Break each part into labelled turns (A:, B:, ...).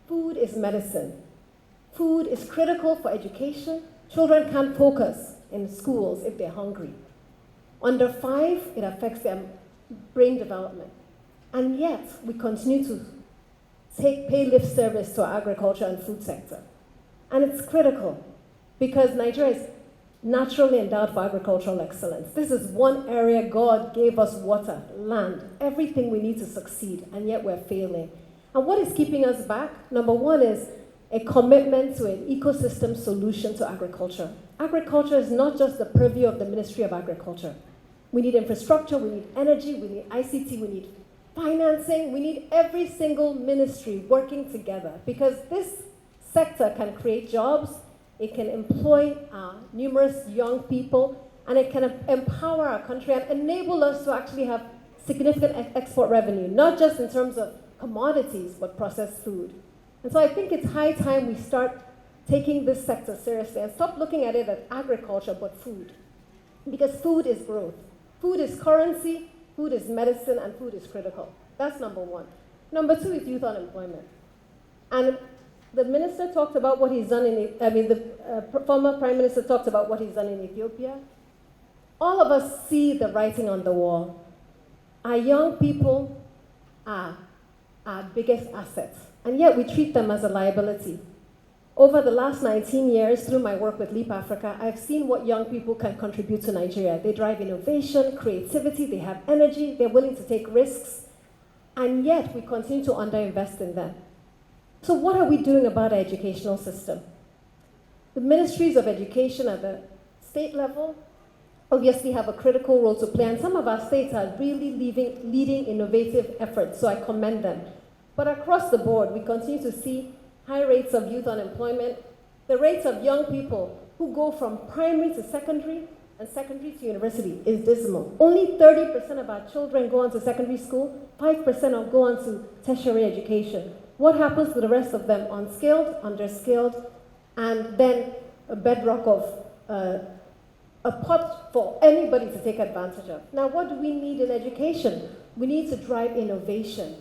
A: Food is medicine. Food is critical for education. Children can't focus in schools if they're hungry. Under 5, it affects their brain development. And yet, we continue to pay lip service to our agriculture and food sector. And it's critical because Nigeria is naturally endowed for agricultural excellence. This is one area God gave us water, land, everything we need to succeed, and yet we're failing. And what is keeping us back? Number 1 is a commitment to an ecosystem solution to agriculture. Agriculture is not just the purview of the Ministry of Agriculture. We need infrastructure, we need energy, we need ICT, we need financing, we need every single ministry working together because this sector can create jobs, it can employ numerous young people, and it can empower our country and enable us to actually have significant export revenue, not just in terms of commodities, but processed food. And so I think it's high time we start taking this sector seriously and stop looking at it as agriculture, but food. Because food is growth. Food is currency, food is medicine, and food is critical. That's number 1. Number 2 is youth unemployment. And the minister talked about what he's done the former prime minister talked about what he's done in Ethiopia. All of us see the writing on the wall. Our young people are our biggest assets, and yet we treat them as a liability. Over the last 19 years, through my work with Leap Africa, I've seen what young people can contribute to Nigeria. They drive innovation, creativity, they have energy, they're willing to take risks, and yet we continue to underinvest in them. So what are we doing about our educational system? The ministries of education at the state level obviously have a critical role to play, and some of our states are really leading innovative efforts, so I commend them. But across the board, we continue to see high rates of youth unemployment, the rates of young people who go from primary to secondary and secondary to university is dismal. Only 30% of our children go on to secondary school, 5% go on to tertiary education. What happens to the rest of them? Unskilled, underskilled, and then a bedrock of a pot for anybody to take advantage of. Now, what do we need in education? We need to drive innovation,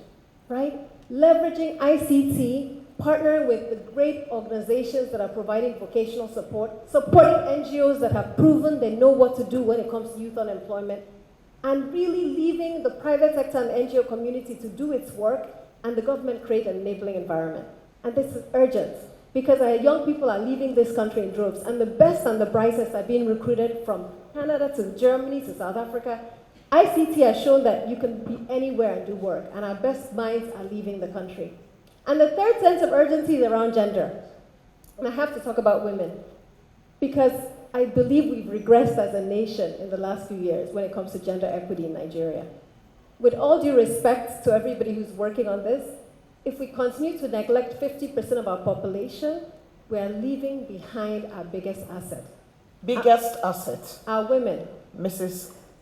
A: right? Leveraging ICT, partnering with the great organizations that are providing vocational support, supporting NGOs that have proven they know what to do when it comes to youth unemployment, and really leaving the private sector and NGO community to do its work, and the government create an enabling environment. And this is urgent, because our young people are leaving this country in droves, and the best and the brightest are being recruited from Canada to Germany to South Africa. ICT has shown that you can be anywhere and do work, and our best minds are leaving the country. And the third sense of urgency is around gender. And I have to talk about women, because I believe we've regressed as a nation in the last few years when it comes to gender equity in Nigeria. With all due respect to everybody who's working on this, if we continue to neglect 50% of our population, we are leaving behind our biggest asset.
B: Biggest asset?
A: Our women.
B: Mrs.